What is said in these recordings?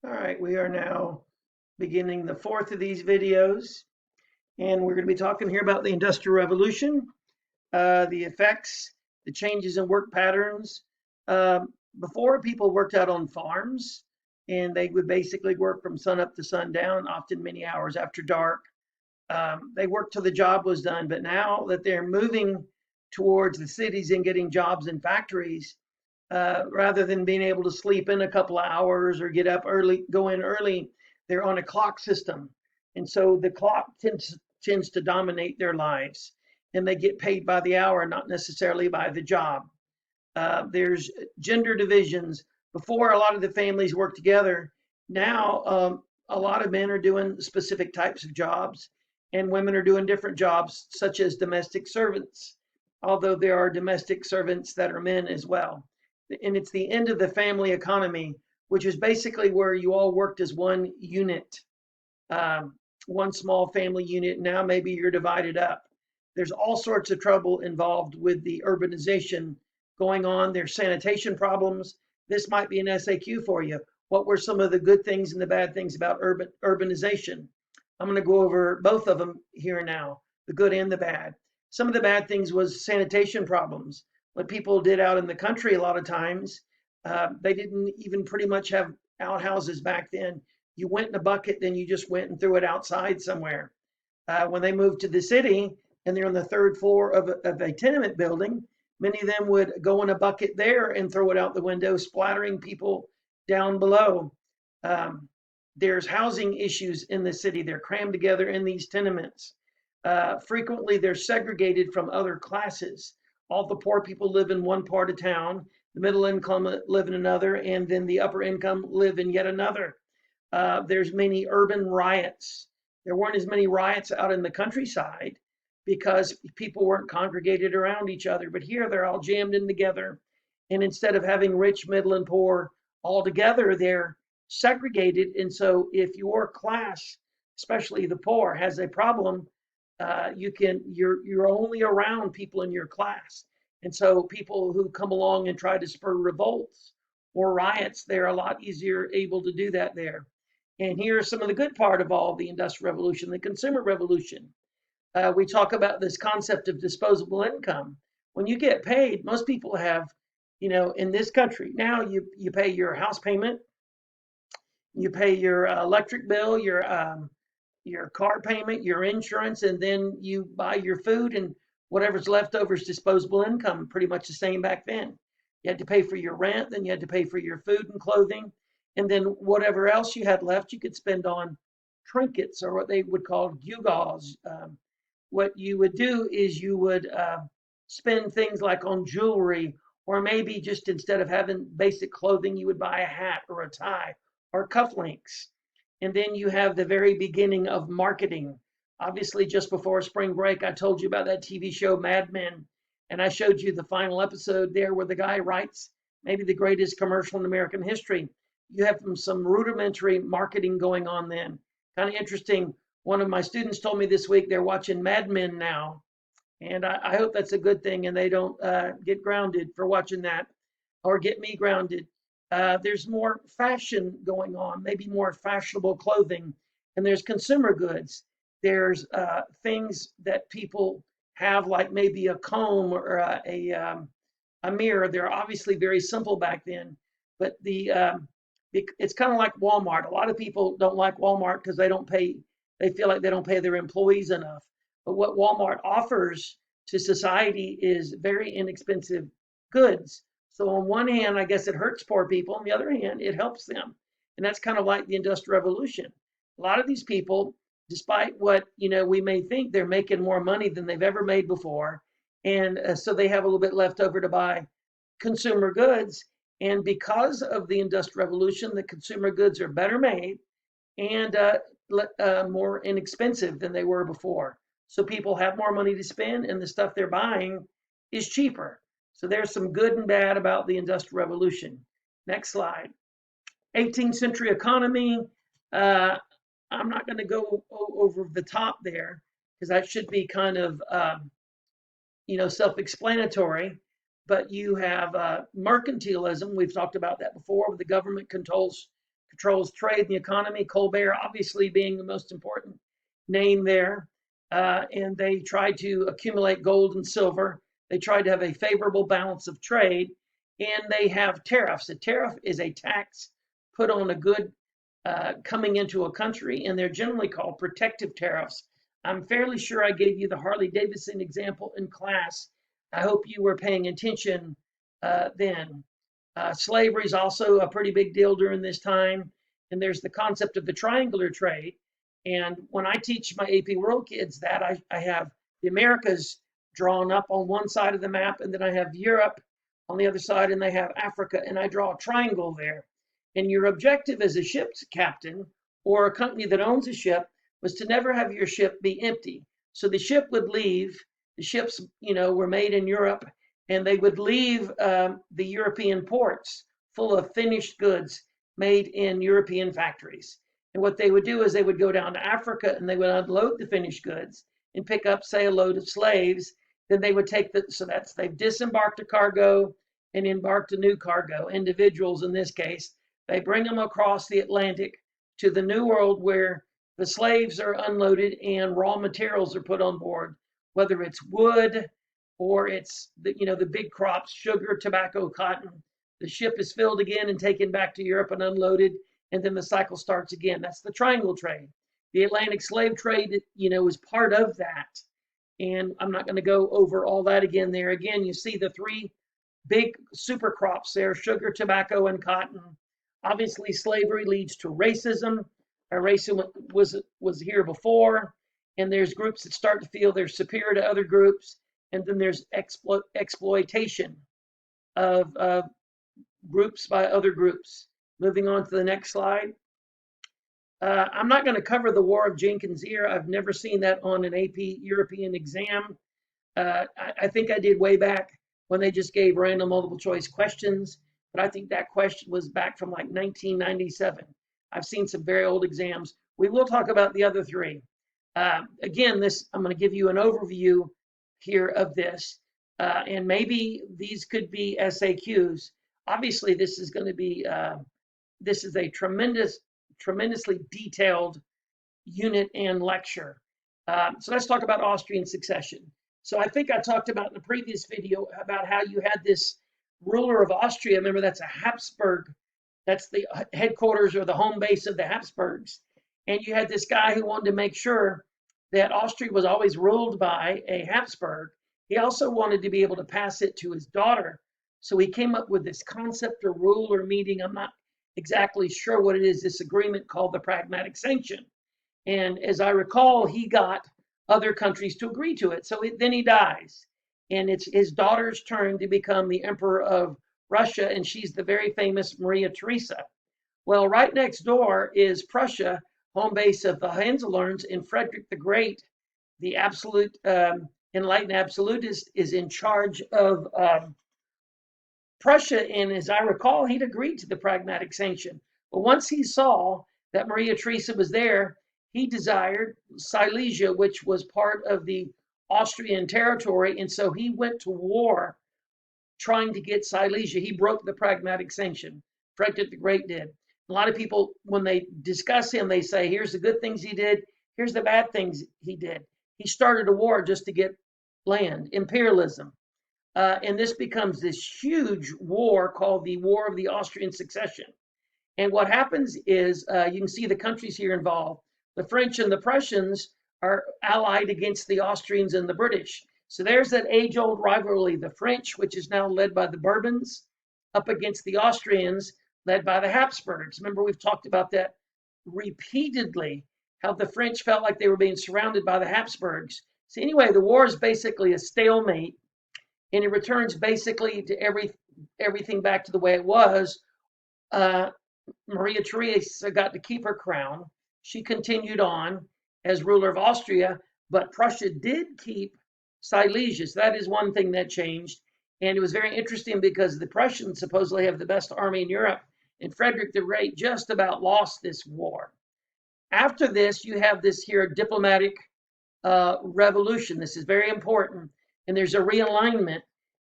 All right, we are now beginning the fourth of these videos, and we're going to be talking here about the Industrial Revolution, the effects, the changes in work patterns. Before, people worked out on farms, and they would basically work from sun up to sundown, often many hours after dark. They worked till the job was done, but now that they're moving towards the cities and getting jobs in factories, rather than being able to sleep in a couple of hours or get up early, go in early, they're on a clock system. And so the clock tends to dominate their lives, and they get paid by the hour, not necessarily by the job. There's gender divisions. Before, a lot of the families work together. Now, a lot of men are doing specific types of jobs, and women are doing different jobs, such as domestic servants, although there are domestic servants that are men as well. And it's the end of the family economy, which is basically where you all worked as one unit, one small family unit. Now maybe you're divided up. There's all sorts of trouble involved with the urbanization going on. There's sanitation problems. This might be an SAQ for you. What were some of the good things and the bad things about urbanization? I'm going to go over both of them here now, the good and the bad. Some of the bad things was sanitation problems. What people did out in the country a lot of times, they didn't even pretty much have outhouses back then. You went in a bucket, then you just went and threw it outside somewhere. When they moved to the city and they're on the third floor of a tenement building, many of them would go in a bucket there and throw it out the window, splattering people down below. There's housing issues in the city. They're crammed together in these tenements. Frequently, they're segregated from other classes. All the poor people live in one part of town, the middle income live in another, and then the upper income live in yet another. There's many urban riots. There weren't as many riots out in the countryside because people weren't congregated around each other. But here they're all jammed in together. And instead of having rich, middle, and poor all together, they're segregated. And so if your class, especially the poor, has a problem, you're only around people in your class. And so people who come along and try to spur revolts or riots, they're a lot easier able to do that there. And here's some of the good part of all the Industrial Revolution, the Consumer Revolution. We talk about this concept of disposable income. When you get paid, most people have, in this country, now you pay your house payment, you pay your electric bill, your car payment, your insurance, and then you buy your food, and whatever's left over is disposable income, pretty much the same back then. You had to pay for your rent, then you had to pay for your food and clothing, and then whatever else you had left, you could spend on trinkets, or what they would call gewgaws. What you would do is you would spend things like on jewelry, or maybe just instead of having basic clothing, you would buy a hat or a tie or cufflinks. And then you have the very beginning of marketing. Obviously, just before spring break, I told you about that TV show Mad Men, and I showed you the final episode there where the guy writes maybe the greatest commercial in American history. You have some rudimentary marketing going on then. Kind of interesting. One of my students told me this week they're watching Mad Men now, and I hope that's a good thing and they don't get grounded for watching that or get me grounded. There's more fashion going on, maybe more fashionable clothing, and there's consumer goods. There's things that people have, like maybe a comb or a mirror. They're obviously very simple back then, but it's kind of like Walmart. A lot of people don't like Walmart because they feel like they don't pay their employees enough. But what Walmart offers to society is very inexpensive goods. So on one hand, I guess it hurts poor people. On the other hand, it helps them. And that's kind of like the Industrial Revolution. A lot of these people, despite what we may think, they're making more money than they've ever made before. And so they have a little bit left over to buy consumer goods. And because of the Industrial Revolution, the consumer goods are better made and more inexpensive than they were before. So people have more money to spend, and the stuff they're buying is cheaper. So there's some good and bad about the Industrial Revolution. Next slide. 18th century economy. I'm not going to go over the top there because that should be kind of self-explanatory. But you have mercantilism. We've talked about that before. Where the government controls controls trade and the economy. Colbert obviously being the most important name there. And they tried to accumulate gold and silver. They tried to have a favorable balance of trade, and they have tariffs. A tariff is a tax put on a good coming into a country, and they're generally called protective tariffs. I'm fairly sure I gave you the Harley Davidson example in class. I hope you were paying attention then. Slavery is also a pretty big deal during this time. And there's the concept of the triangular trade. And when I teach my AP World kids that, I have the Americas drawn up on one side of the map, and then I have Europe on the other side, and they have Africa, and I draw a triangle there. And your objective as a ship's captain or a company that owns a ship was to never have your ship be empty. So the ship would leave, the ships, were made in Europe, and they would leave the European ports full of finished goods made in European factories. And what they would do is they would go down to Africa and they would unload the finished goods and pick up, say, a load of slaves. Then they would take they've disembarked a cargo and embarked a new cargo, individuals in this case. They bring them across the Atlantic to the New World where the slaves are unloaded and raw materials are put on board, whether it's wood or it's the big crops, sugar, tobacco, cotton. The ship is filled again and taken back to Europe and unloaded, and then the cycle starts again. That's the triangle trade. The Atlantic slave trade, is part of that. And I'm not going to go over all that again there. Again, you see the three big super crops there, sugar, tobacco, and cotton. Obviously, slavery leads to racism. Racism was here before, and there's groups that start to feel they're superior to other groups, and then there's exploitation of groups by other groups. Moving on to the next slide. I'm not going to cover the War of Jenkins' Ear. I've never seen that on an AP European exam. I think I did way back when they just gave random multiple choice questions, but I think that question was back from like 1997. I've seen some very old exams. We will talk about the other three. Again, I'm going to give you an overview here of this, and maybe these could be SAQs. Obviously, this is going to be this is a tremendously detailed unit and lecture. So let's talk about Austrian succession. So I think I talked about in the previous video about how you had this ruler of Austria. Remember, that's a Habsburg. That's the headquarters or the home base of the Habsburgs. And you had this guy who wanted to make sure that Austria was always ruled by a Habsburg. He also wanted to be able to pass it to his daughter. So he came up with this concept or rule or meeting. I'm not exactly sure what it is, this agreement called the Pragmatic Sanction. And as I recall, he got other countries to agree to it. So then he dies. And it's his daughter's turn to become the emperor of Russia, and she's the very famous Maria Theresa. Well, right next door is Prussia, home base of the Hohenzollerns, and Frederick the Great, the absolute enlightened absolutist, is in charge of Prussia. And as I recall, he'd agreed to the Pragmatic Sanction. But once he saw that Maria Theresa was there, he desired Silesia, which was part of the Austrian territory, and so he went to war trying to get Silesia. He broke the Pragmatic Sanction. Frederick the Great did. A lot of people, when they discuss him, they say, here's the good things he did, here's the bad things he did. He started a war just to get land, imperialism. And this becomes this huge war called the War of the Austrian Succession. And what happens is, you can see the countries here involved. The French and the Prussians are allied against the Austrians and the British. So there's that age-old rivalry, the French, which is now led by the Bourbons, up against the Austrians, led by the Habsburgs. Remember, we've talked about that repeatedly, how the French felt like they were being surrounded by the Habsburgs. So anyway, the war is basically a stalemate, and it returns basically to everything back to the way it was. Maria Theresa got to keep her crown. She continued on as ruler of Austria, but Prussia did keep Silesia. So that is one thing that changed. And it was very interesting because the Prussians supposedly have the best army in Europe, and Frederick the Great just about lost this war. After this, you have this here diplomatic revolution. This is very important, and there's a realignment.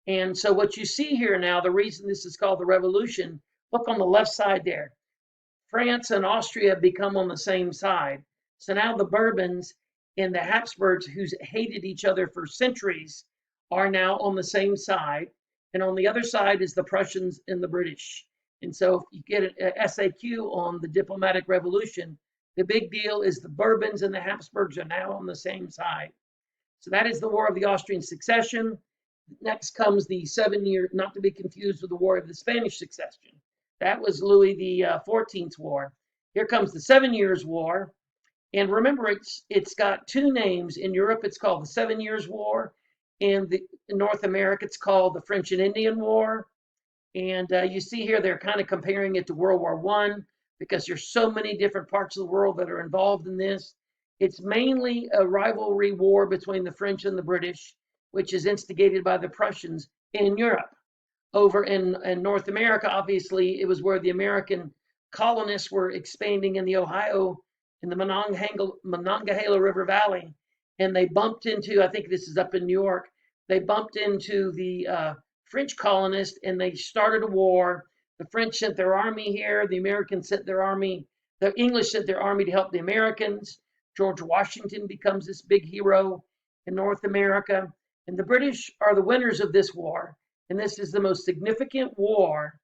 And so what you see here now, the reason this is called the revolution, look on the left side there. France and Austria become on the same side. So now the Bourbons and the Habsburgs, who hated each other for centuries, are now on the same side. And on the other side is the Prussians and the British. And so if you get an SAQ on the diplomatic revolution, the big deal is the Bourbons and the Habsburgs are now on the same side. So that is the War of the Austrian Succession. Next comes the 7-year, not to be confused with the War of the Spanish Succession. That was Louis the 14th's war. Here comes the 7 Years' War. And remember, it's got two names. In Europe, it's called the 7 Years' War. In North America, it's called the French and Indian War. And you see here, they're kind of comparing it to World War I because there's so many different parts of the world that are involved in this. It's mainly a rivalry war between the French and the British, which is instigated by the Prussians in Europe. Over in North America, obviously, it was where the American colonists were expanding in the Ohio, in the Monongahela River Valley, and they bumped into, I think this is up in New York, they bumped into the French colonists and they started a war. The French sent their army here, the Americans sent their army, the English sent their army to help the Americans. George Washington becomes this big hero in North America. And the British are the winners of this war. And this is the most significant war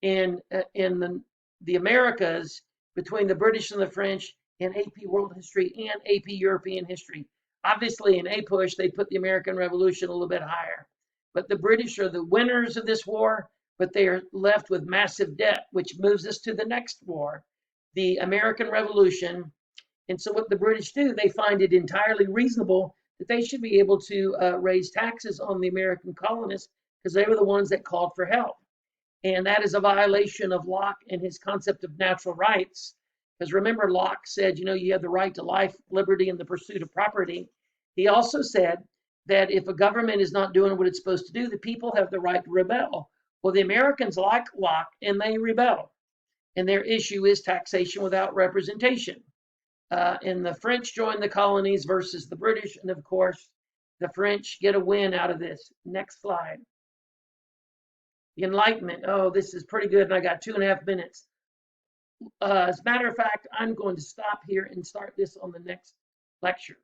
in the Americas between the British and the French in AP World History and AP European History. Obviously, in APUSH, they put the American Revolution a little bit higher. But the British are the winners of this war, but they are left with massive debt, which moves us to the next war, the American Revolution. And so what the British do, they find it entirely reasonable that they should be able to raise taxes on the American colonists because they were the ones that called for help. And that is a violation of Locke and his concept of natural rights. Because remember, Locke said, you have the right to life, liberty, and the pursuit of property. He also said that if a government is not doing what it's supposed to do, the people have the right to rebel. Well, the Americans like Locke and they rebel. And their issue is taxation without representation. And the French join the colonies versus the British. And of course, the French get a win out of this. Next slide. The Enlightenment. Oh, this is pretty good. And I got 2.5 minutes. As a matter of fact, I'm going to stop here and start this on the next lecture.